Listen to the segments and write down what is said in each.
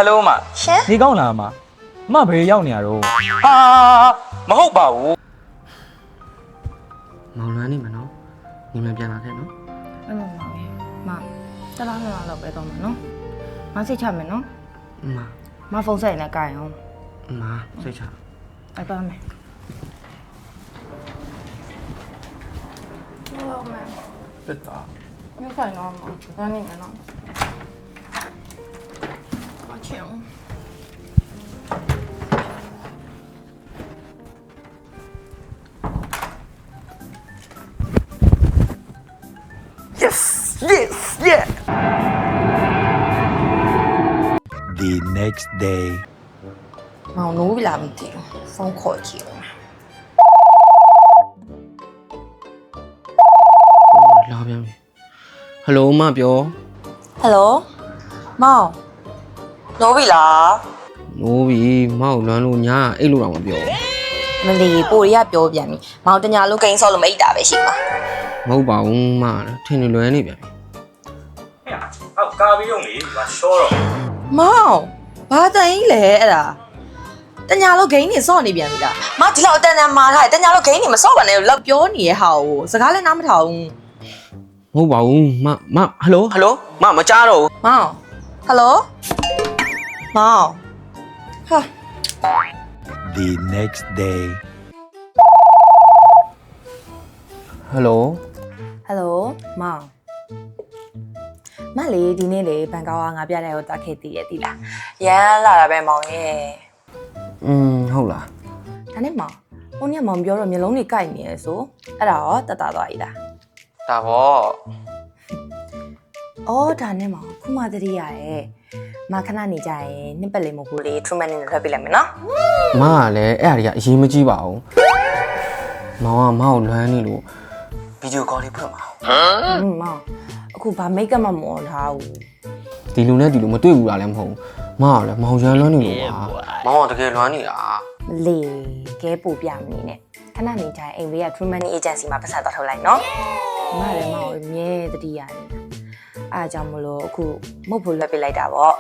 Hello မရှင်နေကောင်းလားမဘယ်ရောက်နေရတော့ဟာမဟုတ်ပါဘူးမောင်လွမ်းနေမှာနော်ညီမပြန်လာခဲ့နော်အဲ့လိုပါပဲမတလားလောက်ပဲတော့မှာနော်မစိတ်ချမယ်နော်မဖုန်းဆက်ရင်လည်းကြိုင်အောင်စိတ်ချအဲ့တော့မယ်ဟုတ်မယ်တက်တာမဆိုင်တော့မဘာနေမနော်မချင် Yes yeah The next day မောင်နိုးပြီလားမသိဘူးဖုန်းခေါ်ကြည့်အောင်လာပြန်ပြီဟယ်လိုမပြောဟယ်လိုမောင်နိုးပြီလား နိုးပြီမောင်လွမ်းလို့ညာအဲ့လိုတော့မပြောမလီပိုရီကပြောပြန်ပြီမောင်တညာလုံးကိန်းဆော့လို့မအိတ်တာပဲရှိမှာမဟုတ်ပါဘူးမထင်လွယ်နေပြန်ပြီဟုတ်ကာပြီးတော့လေငါရှောတော့မောင်ဘာတန်ကြီးလဲအဲ့ဒါတညာလုံးဂိမ်းနေဆော့နေပြန်ပြီလားမဒီလောက်အတန်တန်မာထားတယ်တညာလုံးဂိမ်းနေမဆော့ပါနဲ့လို့ပြောနေရဟာကိုစကားလည်းနားမထောင်ဘူးမဟုတ်ပါဘူးမဟယ်လိုမကြားတော့ဘူးမောင်ဟယ်လိုမောင်ဟာ The next day ဟယ်လိုဟယ်လိုမောင်မလေးဒီနေ့လေဘန်ကောက်ကငါပြတဲ့ကိုတက်ခဲ့တည်ရည်လားရမ်းလာတာပဲမောင်ရဲ့ဟုတ်လားဒါနဲ့မောင်ဟိုနေ့မောင်ပြောတော့မျိုးလုံးတွေကြိုက်နေရဆိုအဲ့ဒါရောတက်တာသွားပြီလားဒါပေါ့အော်ဒါနဲ့မောင်ခုမှတတိရရဲ့မခဏနေကြရင်နှစ်ပတ်လေးမဟုတ်ဘူးလေ treatment နဲ့ထွက်ပြလိုက်မယ်နော်မကလည်းအဲ့အရာကြီးအရေးမကြီးပါဘူးမောင်ကမောင်လွမ်းနေလို့ဗီဒီယိုကောလေးဖွင့်ပါမောင်အခုဘာ make up မှမအောင်ထားဘူးဒီလူနဲ့ဒီလူမတွေ့ဘူးလားလည်းမဟုတ်ဘူးမောင်ကလည်းမောင်ရမ်းလွမ်းနေလို့ပါမောင်ကတကယ်လွမ်းနေတာမလေကဲပို့ပြမနေနဲ့ခဏနေကြရင်အိမ်ဘေးက treatment agency မှာပတ်စံတော့ထုတ်လိုက်နော်မလည်းမောင်အမြဲတတိရတယ်အားကြောင့်မလို့အခုမဟုတ်ဘူးလွှတ်ပြလိုက်တာပေါ့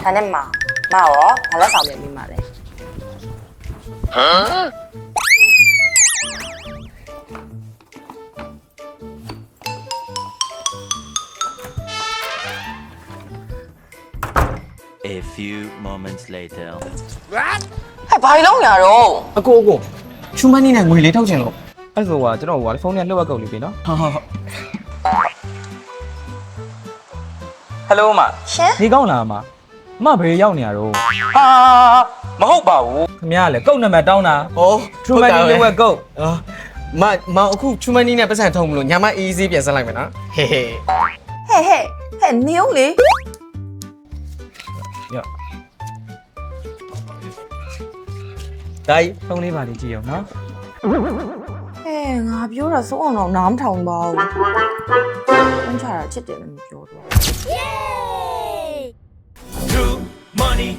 ဒါနဲ့မောင်ရောဘာလက်ဆောင်ပြန်ပြီးမှလဲA few moments later ဟဲ့ဘာလုံးရတော့အကိုချူမန်းနေနဲ့ငွေလေးထုတ်ချင်လို့အဲ့ဆိုကျွန်တော်ဖုန်းနဲ့လှုပ်ဝက်ကုတ်လေးပြီနော်ဟုတ်Hello မရှင်နေကောင်းလားမဘယ်ရောက်နေရတော့ဟာမဟုတ်ပါဘူးခင်ဗျားလည်းကုတ်နံပါတ်တောင်းတာTrue Money လှုပ်ဝက်ကုတ်မောင်အခုချူမန်းနေနဲ့ပတ်စံထုံမလို့ညာမအေးအေးပြန်ဆက်လိုက်မယ်နော်ဟဲ့နေအောင်လေဒါဖုန်းလေးပါလေးကြည့်အောင်နော်ငါပြောတာစိုးအောင်တော့နားမထောင်ပါဘူးဘန်းချတာချစ်တယ်လည်းမပြောတော့True Money